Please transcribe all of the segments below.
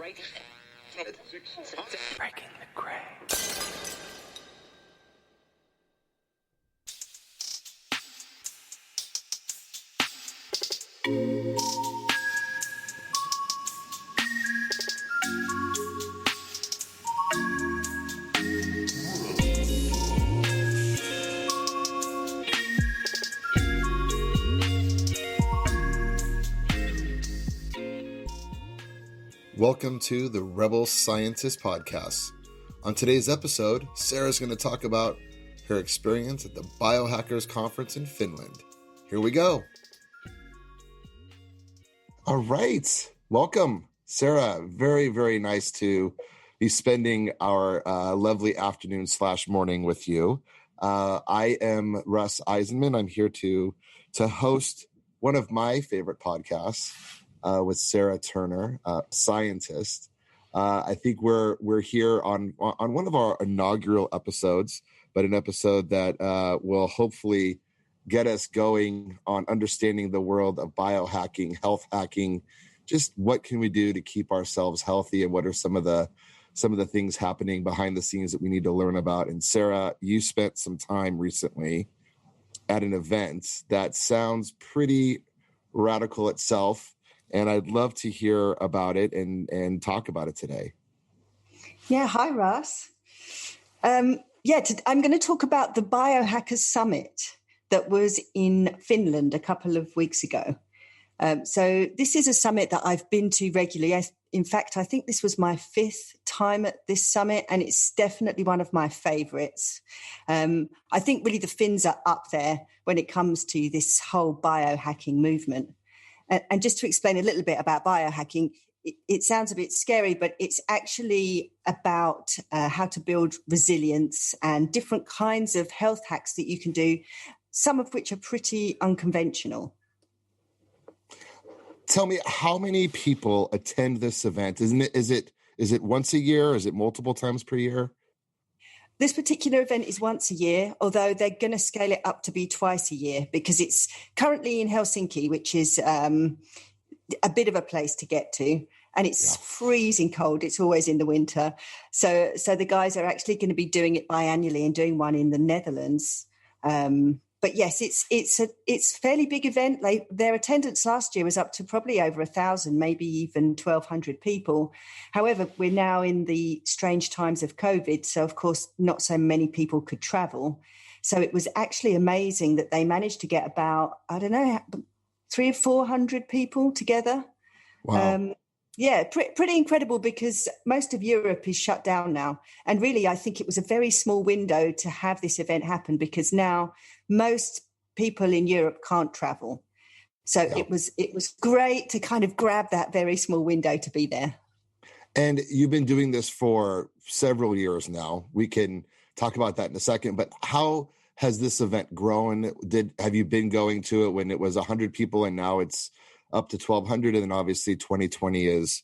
Breaking the gray. Welcome to the Rebel Scientist Podcast. On today's episode, Sarah's going to talk about her experience at the Biohackers Conference in Finland. Here we go. All right. Welcome, Sarah. Very, very nice to be spending our lovely afternoon/morning with you. I am Russ Eisenman. I'm here to host one of my favorite podcasts, with Sarah Turner, scientist. I think we're here on one of our inaugural episodes, but an episode that will hopefully get us going on understanding the world of biohacking, health hacking. Just what can we do to keep ourselves healthy, and what are some of the things happening behind the scenes that we need to learn about. And Sarah, you spent some time recently at an event that sounds pretty radical itself. And I'd love to hear about it and talk about it today. Yeah, hi, Russ. I'm going to talk about the Biohackers Summit that was in Finland a couple of weeks ago. So this is a summit that I've been to regularly. In fact, I think this was my 5th time at this summit, and it's definitely one of my favorites. I think really the Finns are up there when it comes to this whole biohacking movement. And just to explain a little bit about biohacking, it sounds a bit scary, but it's actually about how to build resilience and different kinds of health hacks that you can do, some of which are pretty unconventional. Tell me, how many people attend this event? Is it once a year? Is it multiple times per year? This particular event is once a year, although they're going to scale it up to be twice a year because it's currently in Helsinki, which is a bit of a place to get to. And it's freezing cold. It's always in the winter. So the guys are actually going to be doing it biannually and doing one in the Netherlands. But yes, it's a fairly big event. Their attendance last year was up to probably over 1,000, maybe even 1,200 people. However, we're now in the strange times of COVID, so of course not so many people could travel. So it was actually amazing that they managed to get about 300 or 400 people together. Wow. Pretty incredible because most of Europe is shut down now. And really, I think it was a very small window to have this event happen because now most people in Europe can't travel. So it was great to kind of grab that very small window to be there. And you've been doing this for several years now. We can talk about that in a second. But how has this event grown? Have you been going to it when it was 100 people and now it's up to 1,200, and then obviously 2020 is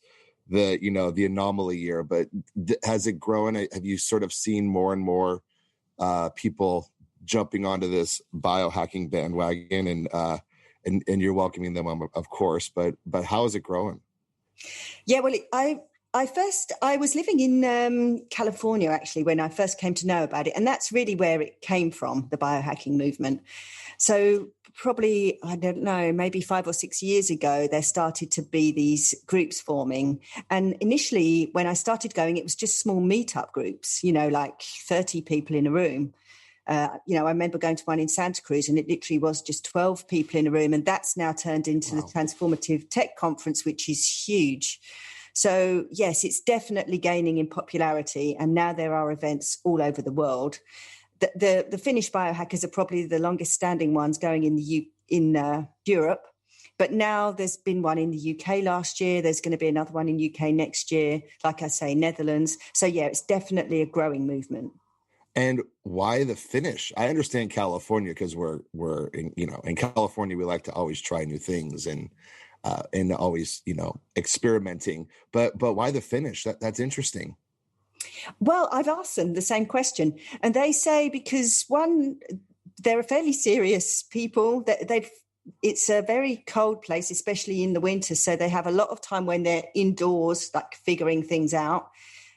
the anomaly year. But has it grown? Have you sort of seen more and more people jumping onto this biohacking bandwagon, and you're welcoming them, of course. But how is it growing? Yeah, well, I was living in California actually when I first came to know about it, and that's really where it came from, the biohacking movement. So probably, I don't know, maybe 5 or 6 years ago, there started to be these groups forming. And initially, when I started going, it was just small meetup groups, like 30 people in a room. I remember going to one in Santa Cruz, and it literally was just 12 people in a room. And that's now turned into the Transformative Tech Conference, which is huge. So, yes, it's definitely gaining in popularity. And now there are events all over the world. The Finnish biohackers are probably the longest standing ones going in Europe. But now there's been one in the UK last year. There's going to be another one in UK next year. Like I say, Netherlands. So, yeah, it's definitely a growing movement. And why the Finnish? I understand California because we're in California, we like to always try new things and always, experimenting. But why the Finnish? That's interesting. Well, I've asked them the same question, and they say because one, they're a fairly serious people. They've it's a very cold place, especially in the winter. So they have a lot of time when they're indoors, like figuring things out.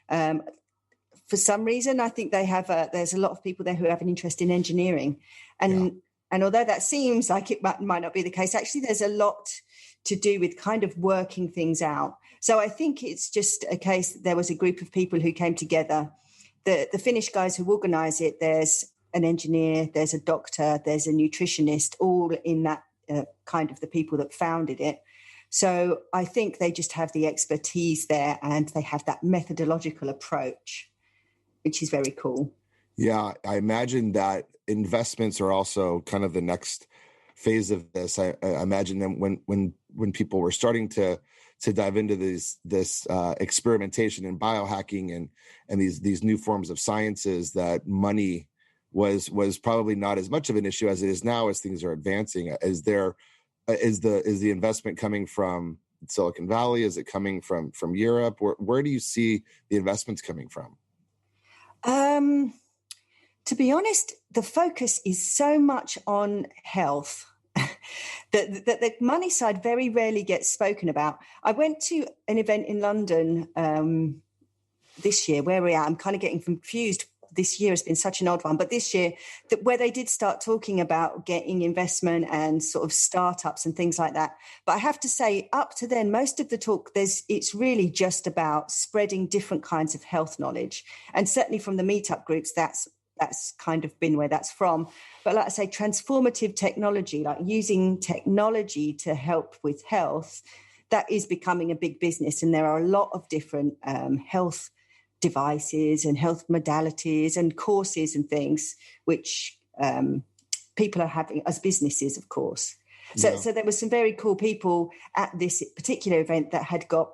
For some reason, I think there's a lot of people there who have an interest in engineering. And although that seems like it might not be the case, actually there's a lot to do with kind of working things out. So I think it's just a case that there was a group of people who came together. The Finnish guys who organise it, there's an engineer, there's a doctor, there's a nutritionist, all in that kind of the people that founded it. So I think they just have the expertise there and they have that methodological approach, which is very cool. Yeah, I imagine that investments are also kind of the next phase of this. I imagine that when people were starting to dive into this experimentation in biohacking and these new forms of sciences, that money was probably not as much of an issue as it is now as things are advancing. Is the investment coming from Silicon Valley? Is it coming from Europe? Where do you see the investments coming from? To be honest, the focus is so much on health that the money side very rarely gets spoken about. I went to an event in London this year. Where we are, I'm kind of getting confused. This year has been such an odd one, but this year, where they did start talking about getting investment and sort of startups and things like that. But I have to say, up to then, most of the talk, it's really just about spreading different kinds of health knowledge. And certainly from the meetup groups, that's kind of been where that's from. But like I say, transformative technology, like using technology to help with health, that is becoming a big business. And there are a lot of different health devices and health modalities and courses and things which people are having as businesses, of course. So there were some very cool people at this particular event that had got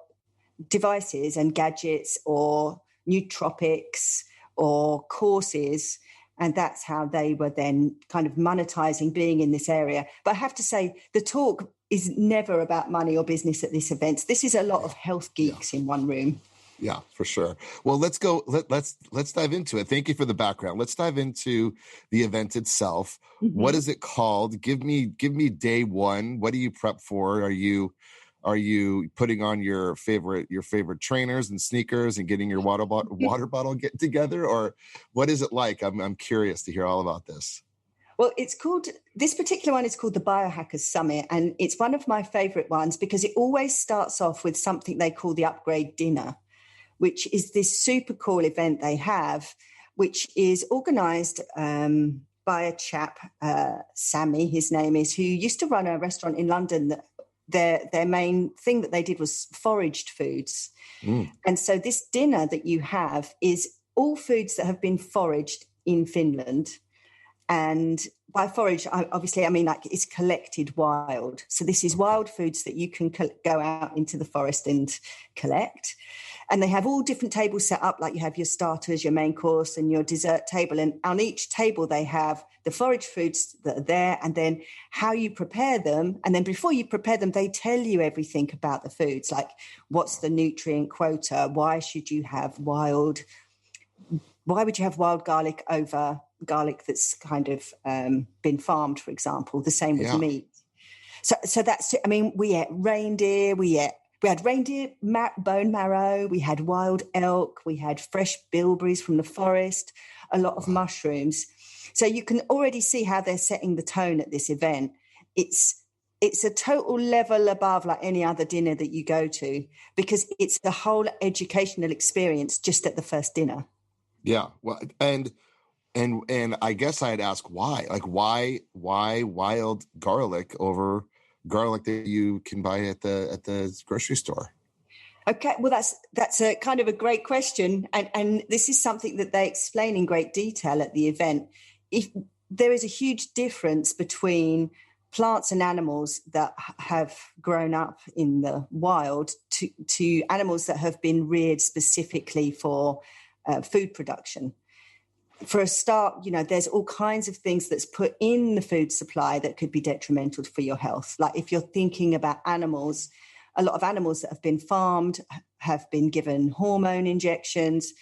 devices and gadgets or nootropics or courses, and that's how they were then kind of monetizing being in this area. But I have to say, the talk is never about money or business at this event. This is a lot of health geeks in one room. Yeah, for sure. Well, let's go. Let's dive into it. Thank you for the background. Let's dive into the event itself. Mm-hmm. What is it called? Give me day one. What do you prep for? Are you putting on your favorite trainers and sneakers and getting your water bottle get together, or what is it like? I'm curious to hear all about this. Well, this particular one is called the Biohackers Summit, and it's one of my favorite ones because it always starts off with something they call the upgrade dinner, which is this super cool event they have, which is organized by a chap, Sammy, his name is, who used to run a restaurant in London that their main thing that they did was foraged foods. Mm. And so this dinner that you have is all foods that have been foraged in Finland. And by forage, obviously, I mean, like, it's collected wild. So this is wild foods that you can go out into the forest and collect. And they have all different tables set up, like you have your starters, your main course, and your dessert table. And on each table, they have the forage foods that are there and then how you prepare them. And then before you prepare them, they tell you everything about the foods, like what's the nutrient quota? Why would you have wild garlic over garlic that's kind of been farmed, for example? The same with meat. So that's, I mean, we ate reindeer, we had reindeer bone marrow, we had wild elk, we had fresh bilberries from the forest, a lot of mushrooms. So you can already see how they're setting the tone at this event. It's a total level above like any other dinner that you go to, because it's the whole educational experience just at the first dinner. Yeah. Well, and I guess I'd ask why? Like, why wild garlic over garlic that you can buy at the grocery store? Okay, well, that's a kind of a great question, and this is something that they explain in great detail at the event. If there is a huge difference between plants and animals that have grown up in the wild to animals that have been reared specifically for food production. For a start, there's all kinds of things that's put in the food supply that could be detrimental for your health. Like if you're thinking about animals, a lot of animals that have been farmed have been given hormone injections.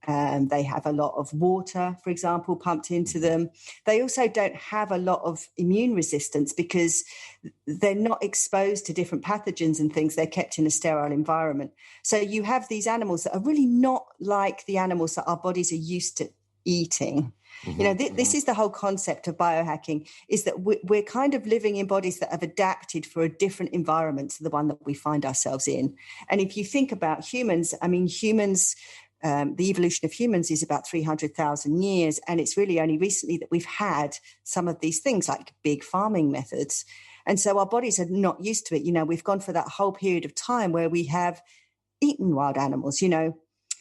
They have a lot of water, for example, pumped into them. They also don't have a lot of immune resistance because they're not exposed to different pathogens and things. They're kept in a sterile environment. So you have these animals that are really not like the animals that our bodies are used to eating. This is the whole concept of biohacking, is that we're kind of living in bodies that have adapted for a different environment to the one that we find ourselves in. And if you think about humans, the evolution of humans is about 300,000 years. And it's really only recently that we've had some of these things like big farming methods. And so our bodies are not used to it. We've gone for that whole period of time where we have eaten wild animals,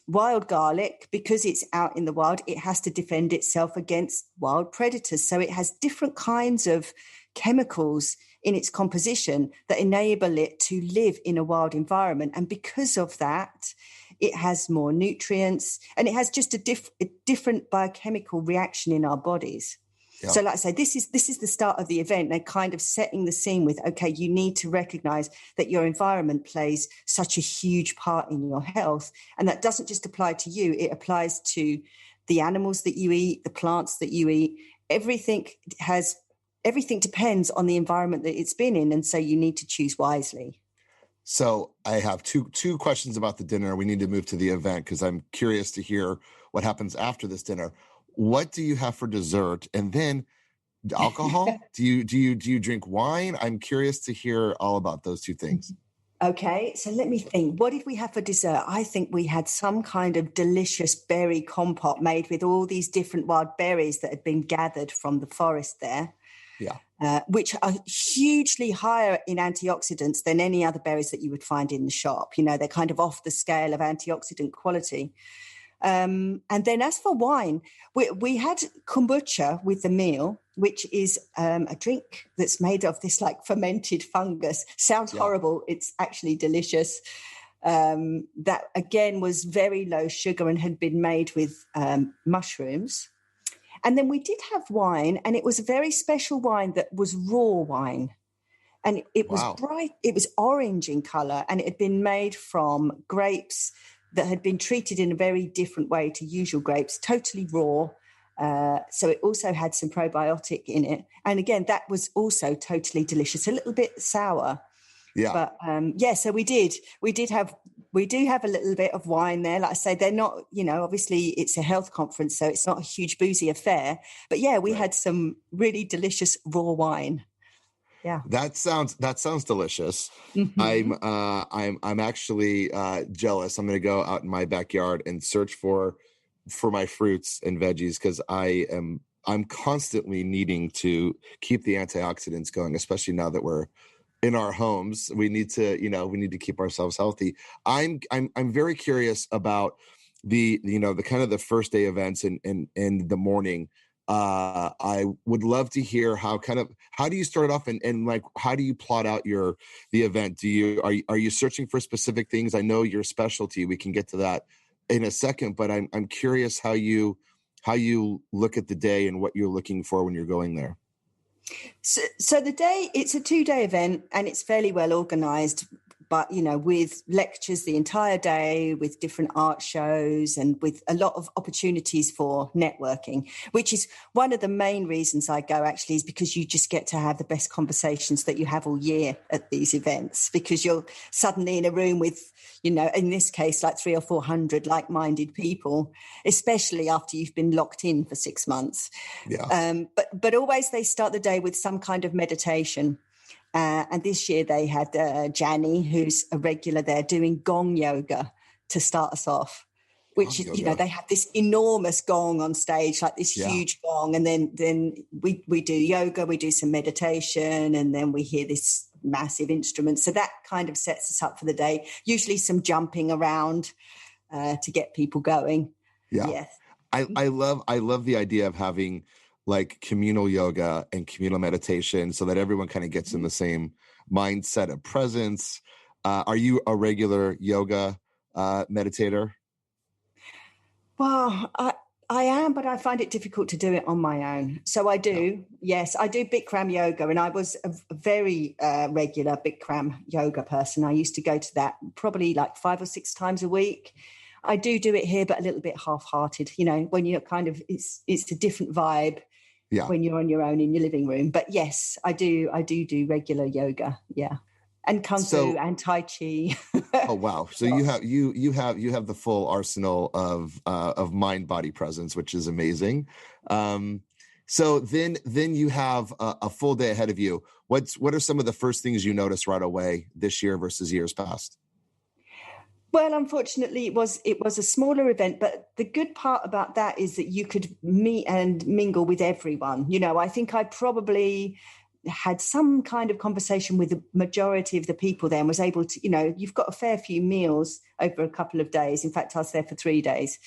wild garlic, because it's out in the wild, it has to defend itself against wild predators. So it has different kinds of chemicals in its composition that enable it to live in a wild environment. And because of that, it has more nutrients and it has just a different biochemical reaction in our bodies. Yeah. So like I say, this is the start of the event. They're kind of setting the scene with, okay, you need to recognize that your environment plays such a huge part in your health. And that doesn't just apply to you. It applies to the animals that you eat, the plants that you eat. Everything depends on the environment that it's been in. And so you need to choose wisely. So I have two questions about the dinner. We need to move to the event because I'm curious to hear what happens after this dinner. What do you have for dessert? And then alcohol? do you drink wine? I'm curious to hear all about those two things. Okay, so let me think. What did we have for dessert? I think we had some kind of delicious berry compote made with all these different wild berries that had been gathered from the forest there. Yeah. Which are hugely higher in antioxidants than any other berries that you would find in the shop. They're kind of off the scale of antioxidant quality. And then as for wine, we had kombucha with the meal, which is a drink that's made of this like fermented fungus. Sounds horrible. It's actually delicious. That again was very low sugar and had been made with mushrooms. And then we did have wine, and it was a very special wine that was raw wine. And it was bright, it was orange in colour, and it had been made from grapes that had been treated in a very different way to usual grapes, totally raw. So it also had some probiotic in it. And again, that was also totally delicious, a little bit sour. Yeah. But so we do have a little bit of wine there. Like I say, they're not, obviously it's a health conference, so it's not a huge boozy affair. But yeah, we had some really delicious raw wine. Yeah. That sounds delicious. Mm-hmm. I'm actually jealous. I'm going to go out in my backyard and search for my fruits and veggies because I'm constantly needing to keep the antioxidants going, especially now that we're in our homes. We need to keep ourselves healthy. I'm very curious about the kind of the first day events in the morning. I would love to hear how do you start off and like how do you plot out the event? Are you searching for specific things? I know your specialty. We can get to that in a second, but I'm curious how you look at the day and what you're looking for when you're going there. So the day, it's a 2-day event and it's fairly well organized, but, with lectures the entire day, with different art shows and with a lot of opportunities for networking, which is one of the main reasons I go actually, is because you just get to have the best conversations that you have all year at these events, because you're suddenly in a room with, in this case, like 300 or 400 like-minded people, especially after you've been locked in for 6 months. Yeah. But always they start the day with some kind of meditation. And this year they had Jani, who's a regular there, doing gong yoga to start us off, which is, they have this enormous gong on stage, like this huge gong. And then we do yoga, we do some meditation, and then we hear this massive instrument. So that kind of sets us up for the day, usually some jumping around to get people going. Yeah. Yes. I love the idea of having like communal yoga and communal meditation so that everyone kind of gets in the same mindset of presence. Are you a regular yoga meditator? Well, I am, but I find it difficult to do it on my own. So I do. Yes, I do Bikram yoga, and I was a very regular Bikram yoga person. I used to go to that probably like 5 or 6 times a week. I do it here, but a little bit half-hearted, when you're kind of, it's a different vibe when you're on your own in your living room. But yes, I do regular yoga. Yeah. And Kung Fu and Tai Chi. Oh, wow. So you have the full arsenal of mind body presence, which is amazing. So then you have a full day ahead of you. What are some of the first things you notice right away this year versus years past? Well, unfortunately, it was a smaller event, but the good part about that is that you could meet and mingle with everyone. I think I probably had some kind of conversation with the majority of the people there and was able to, you've got a fair few meals over a couple of days. In fact, I was there for 3 days.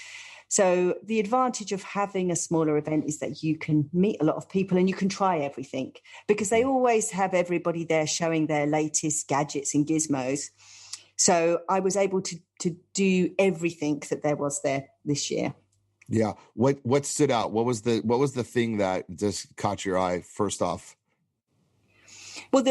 So the advantage of having a smaller event is that you can meet a lot of people and you can try everything, because they always have everybody there showing their latest gadgets and gizmos. So I was able to do everything that there was there this year. Yeah. What stood out? What was the thing that just caught your eye first off? Well,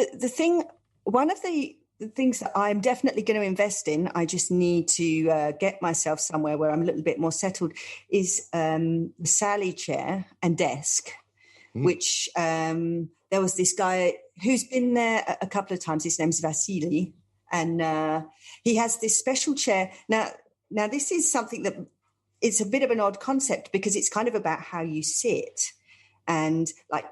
one of the things that I'm definitely going to invest in, I just need to get myself somewhere where I'm a little bit more settled, is the Sally chair and desk, which there was this guy who's been there a couple of times. His name's Vasily, and he has this special chair. Now this is something that it's a bit of an odd concept, because it's kind of about how you sit. And like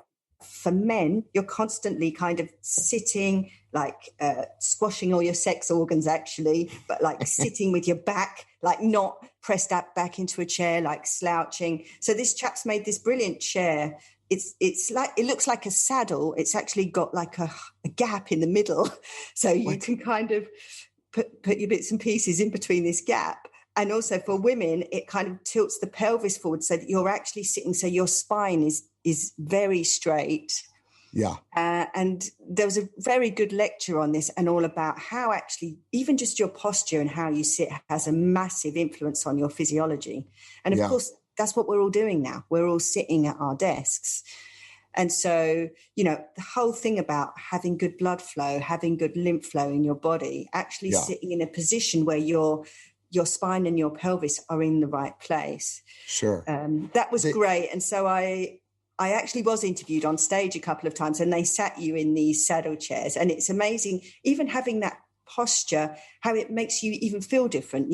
for men, you're constantly kind of sitting, like squashing all your sex organs actually, but like sitting with your back, like not pressed up back into a chair, like slouching. So this chap's made this brilliant chair. It's like, it looks like a saddle. It's actually got like a gap in the middle. So you can kind of put your bits and pieces in between this gap. And also for women, it kind of tilts the pelvis forward so that you're actually sitting, so your spine is very straight. Yeah. And there was a very good lecture on this, and all about how actually even just your posture and how you sit has a massive influence on your physiology. And of course, that's what we're all doing now. We're all sitting at our desks. And so, the whole thing about having good blood flow, having good lymph flow in your body, actually sitting in a position where your spine and your pelvis are in the right place. Sure. That was great. And so I actually was interviewed on stage a couple of times, and they sat you in these saddle chairs. And it's amazing, even having that posture, how it makes you even feel different.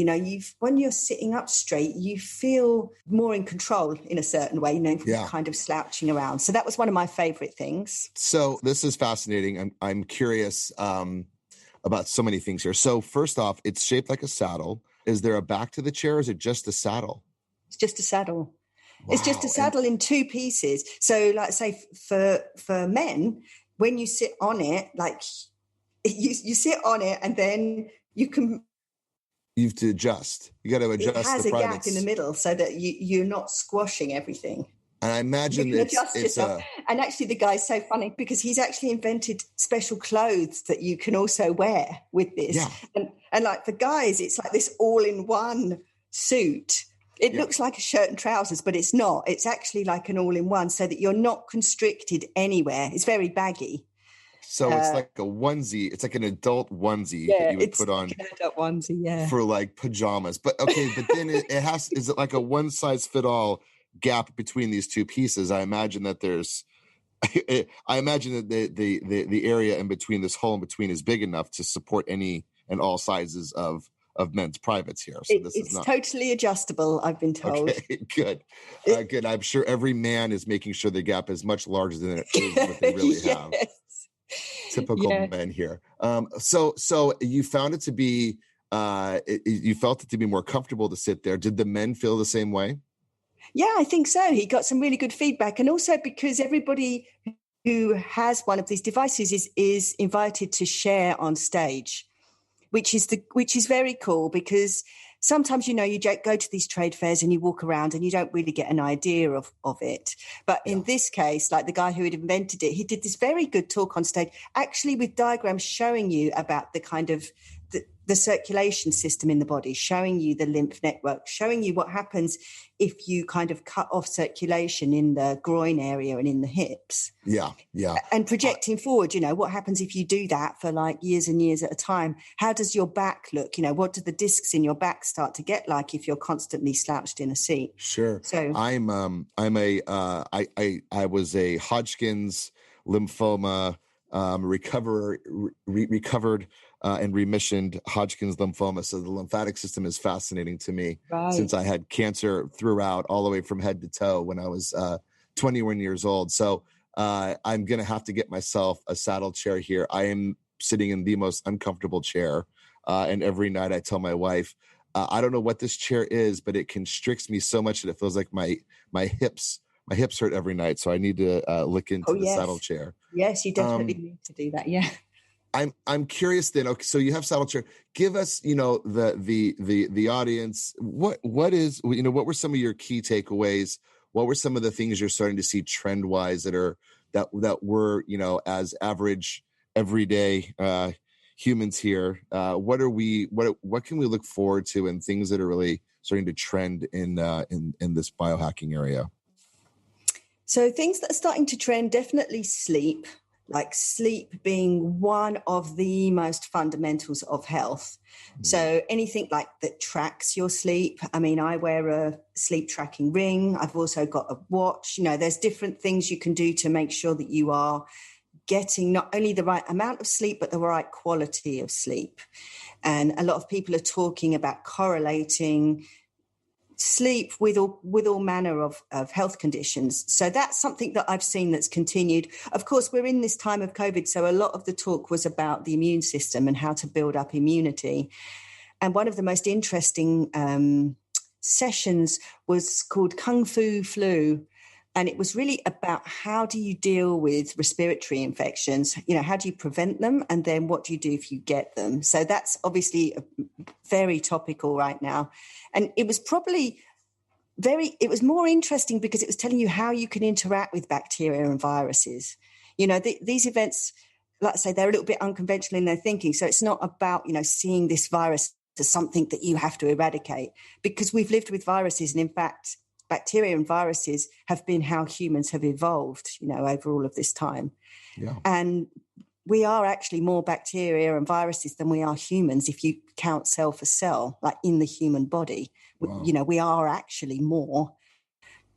When you're sitting up straight, you feel more in control in a certain way, kind of slouching around. So that was one of my favorite things. So this is fascinating. I'm curious about so many things here. So first off, it's shaped like a saddle. Is there a back to the chair, or is it just a saddle? It's just a saddle. Wow. It's just a saddle in 2 pieces. So like say for men, when you sit on it, like you sit on it and then you have to adjust. You got to adjust. It has a gap in the middle so that you're not squashing everything. And I imagine you can adjust yourself. And actually the guy's so funny because he's actually invented special clothes that you can also wear with this. Yeah. And like for guys, it's like this all-in-one suit. It looks like a shirt and trousers, but it's not. It's actually like an all-in-one so that you're not constricted anywhere. It's very baggy. So it's like a onesie. It's like an adult onesie that you would put on. Like an adult onesie, for like pajamas. But okay, but then is it like a one-size-fit-all gap between these 2 pieces? I imagine that the area in between, this hole in between, is big enough to support any and all sizes of men's privates here. So it's totally adjustable, I've been told. Okay, good. Good. I'm sure every man is making sure the gap is much larger than it is what they really have. Typical men here. So you found it to be, you felt it to be more comfortable to sit there. Did the men feel the same way? Yeah, I think so. He got some really good feedback. And also because everybody who has one of these devices is invited to share on stage, which is very cool, because sometimes, you go to these trade fairs and you walk around and you don't really get an idea of it. But in this case, like the guy who had invented it, he did this very good talk on stage, actually with diagrams showing you about the kind of the circulation system in the body, showing you the lymph network, showing you what happens if you kind of cut off circulation in the groin area and in the hips. Yeah. And projecting forward, what happens if you do that for like years and years at a time? How does your back look? What do the discs in your back start to get like if you're constantly slouched in a seat? Sure. So I was a Hodgkin's lymphoma recovered and remissioned Hodgkin's lymphoma. So the lymphatic system is fascinating to me since I had cancer throughout, all the way from head to toe when I was 21 years old. So I'm going to have to get myself a saddle chair here. I am sitting in the most uncomfortable chair. And every night I tell my wife, I don't know what this chair is, but it constricts me so much that it feels like my hips hurt every night. So I need to look into the saddle chair. Yes, you definitely need to do that. Yeah. I'm curious then. Okay, so you have saddle chair. Give us, the audience, what were some of your key takeaways? What were some of the things you're starting to see trend wise that were, as average everyday humans here? What can we look forward to, and things that are really starting to trend in this biohacking area? So things that are starting to trend, definitely sleep. Like sleep being one of the most fundamentals of health. Mm-hmm. So anything like that tracks your sleep. I mean, I wear a sleep tracking ring. I've also got a watch. There's different things you can do to make sure that you are getting not only the right amount of sleep, but the right quality of sleep. And a lot of people are talking about correlating sleep with all manner of health conditions. So that's something that I've seen that's continued. Of course, we're in this time of COVID, so a lot of the talk was about the immune system and how to build up immunity. And one of the most interesting sessions was called Kung Fu Flu. And it was really about how do you deal with respiratory infections? How do you prevent them? And then what do you do if you get them? So that's obviously very topical right now. And it was probably it was more interesting because it was telling you how you can interact with bacteria and viruses. These events, like I say, they're a little bit unconventional in their thinking. So it's not about, seeing this virus as something that you have to eradicate, because we've lived with viruses. And in fact, bacteria and viruses have been how humans have evolved, over all of this time. Yeah. And we are actually more bacteria and viruses than we are humans if you count cell for cell, like in the human body. Wow. We are actually more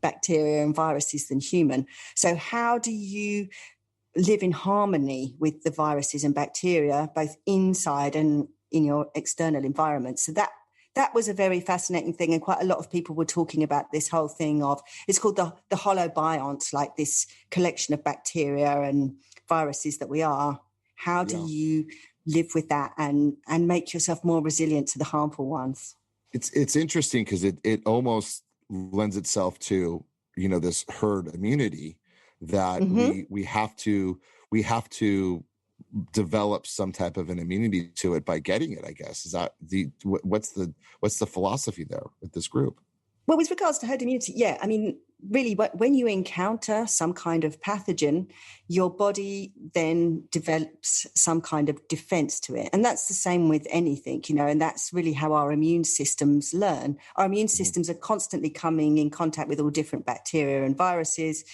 bacteria and viruses than human. So how do you live in harmony with the viruses and bacteria, both inside and in your external environment? So that was a very fascinating thing. And quite a lot of people were talking about this whole thing of, it's called the holobiont, like this collection of bacteria and viruses that we are. How do you live with that and make yourself more resilient to the harmful ones? It's interesting because it almost lends itself to, this herd immunity that we have to develop some type of an immunity to it by getting it, I guess. Is that what's the philosophy there with this group? Well, with regards to herd immunity, yeah, I mean, really, when you encounter some kind of pathogen, your body then develops some kind of defense to it. And that's the same with anything, and that's really how our immune systems learn. Our immune systems are constantly coming in contact with all different bacteria and viruses,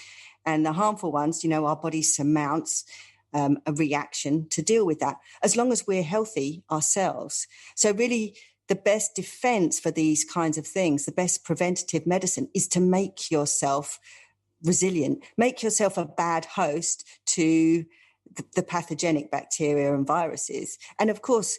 and the harmful ones, our body surmounts a reaction to deal with that, as long as we're healthy ourselves. So really, the best defense for these kinds of things, the best preventative medicine, is to make yourself resilient, make yourself a bad host to the pathogenic bacteria and viruses. And of course,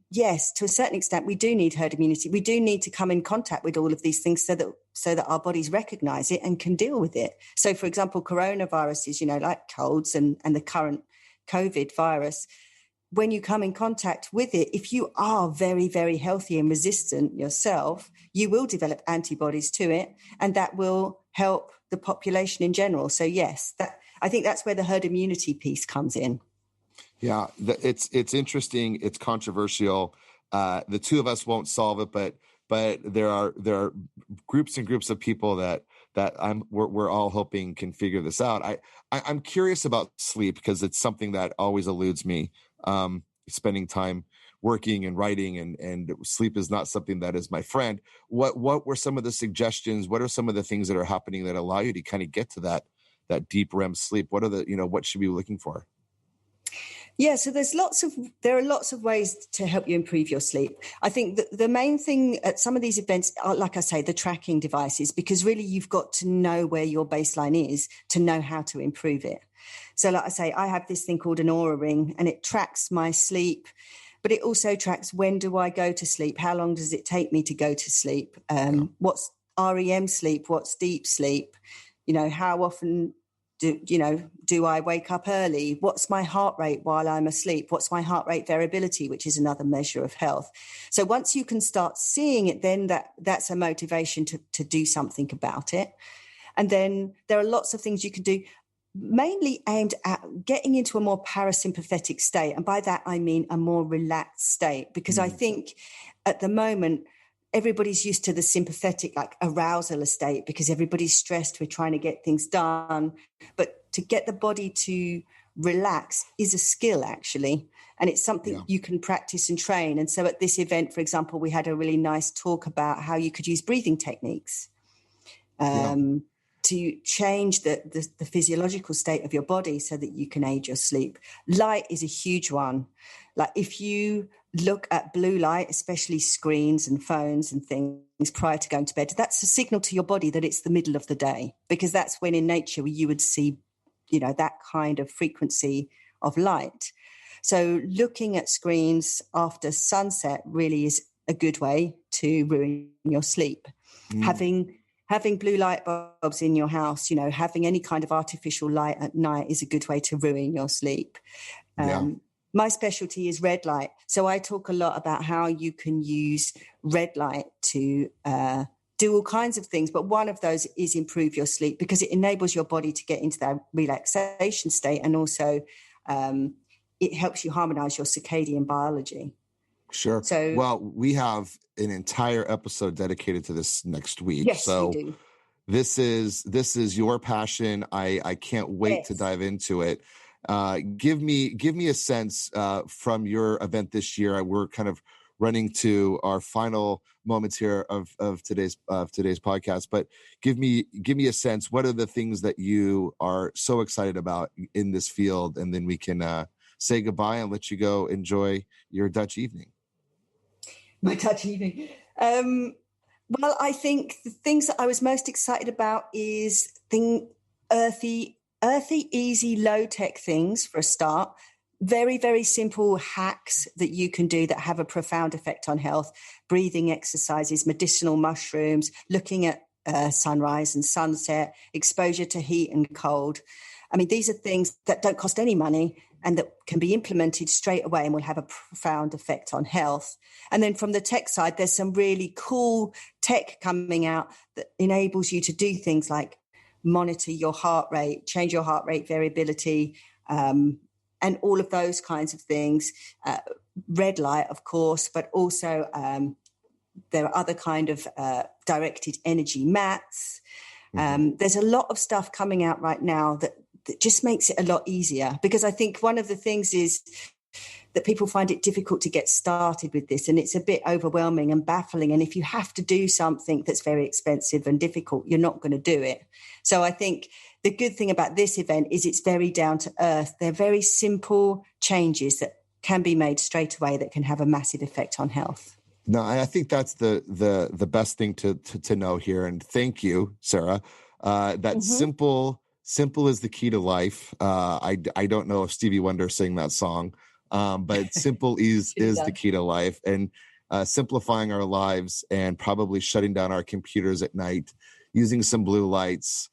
yes, to a certain extent, we do need herd immunity. We do need to come in contact with all of these things so that our bodies recognize it and can deal with it. So, for example, coronaviruses, like colds and the current COVID virus, when you come in contact with it, if you are very, very healthy and resistant yourself, you will develop antibodies to it, and that will help the population in general. So yes, I think that's where the herd immunity piece comes in. Yeah, it's interesting. It's controversial. The two of us won't solve it, but there are groups and groups of people that we're all hoping can figure this out. I'm curious about sleep because it's something that always eludes me. Spending time working and writing, and sleep is not something that is my friend. What were some of the suggestions? What are some of the things that are happening that allow you to kind of get to that deep REM sleep? What are the, what should we be looking for? Yeah, so there are lots of ways to help you improve your sleep. I think the main thing at some of these events are, like I say, the tracking devices, because really you've got to know where your baseline is to know how to improve it. So like I say, I have this thing called an Aura Ring, and it tracks my sleep, but it also tracks when do I go to sleep? How long does it take me to go to sleep? What's REM sleep? What's deep sleep? How often do I wake up early? What's my heart rate while I'm asleep? What's my heart rate variability, which is another measure of health? So once you can start seeing it, then that's a motivation to do something about it. And then there are lots of things you can do, mainly aimed at getting into a more parasympathetic state. And by that, I mean a more relaxed state, because I think at the moment, everybody's used to the sympathetic, like arousal state, because everybody's stressed. We're trying to get things done. But to get the body to relax is a skill, actually. And it's something you can practice and train. And so at this event, for example, we had a really nice talk about how you could use breathing techniques to change the physiological state of your body so that you can aid your sleep. Light is a huge one. Like if you look at blue light, especially screens and phones and things prior to going to bed, that's a signal to your body that it's the middle of the day, because that's when in nature you would see, that kind of frequency of light. So looking at screens after sunset really is a good way to ruin your sleep. Having blue light bulbs in your house, having any kind of artificial light at night is a good way to ruin your sleep. My specialty is red light. So I talk a lot about how you can use red light to do all kinds of things. But one of those is improve your sleep, because it enables your body to get into that relaxation state. And also it helps you harmonize your circadian biology. Sure. So, well, we have an entire episode dedicated to this next week. Yes, so we do. This is your passion. I can't wait to dive into it. Give me a sense from your event this year. We're kind of running to our final moments here of today's podcast, but give me a sense. What are the things that you are so excited about in this field, and then we can say goodbye and let you go enjoy your Dutch evening. My Dutch evening. Well, I think the things that I was most excited about is earthy, easy, low-tech things for a start. Very, very simple hacks that you can do that have a profound effect on health. Breathing exercises, medicinal mushrooms, looking at sunrise and sunset, exposure to heat and cold. I mean, these are things that don't cost any money and that can be implemented straight away and will have a profound effect on health. And then from the tech side, there's some really cool tech coming out that enables you to do things like monitor your heart rate, change your heart rate variability, and all of those kinds of things. Red light, of course, but also there are other kind of directed energy mats. There's a lot of stuff coming out right now that just makes it a lot easier, because I think one of the things is that people find it difficult to get started with this, and it's a bit overwhelming and baffling. And if you have to do something that's very expensive and difficult, you're not going to do it. So I think the good thing about this event is it's very down to earth. They're very simple changes that can be made straight away that can have a massive effect on health. No, I think that's the best thing to know here. And thank you, Sarah. That simple is the key to life. I don't know if Stevie Wonder sang that song, but simple is the key to life. And simplifying our lives and probably shutting down our computers at night, using some blue lights,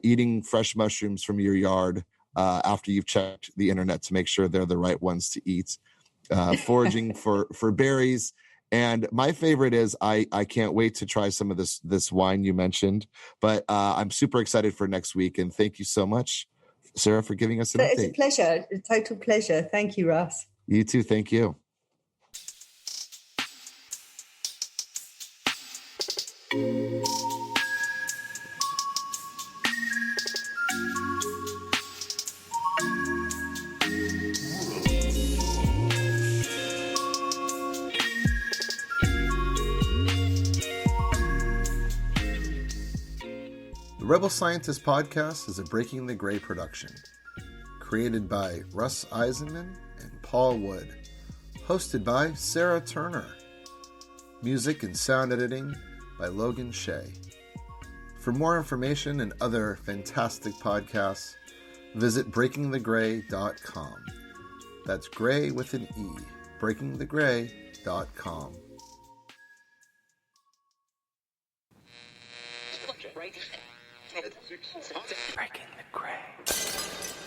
eating fresh mushrooms from your yard after you've checked the internet to make sure they're the right ones to eat, foraging for berries. And my favorite is I can't wait to try some of this wine you mentioned, but I'm super excited for next week. And thank you so much, Sarah, for giving us an update. It's a pleasure, a total pleasure. Thank you, Russ. You too. Thank you. The Rebel Scientist Podcast is a Breaking the Gray production, created by Russ Eisenman and Paul Wood, hosted by Sarah Turner, music and sound editing by Logan Shea. For more information and other fantastic podcasts, visit breakingthegray.com. That's gray with an E, breakingthegray.com. Breaking the gray.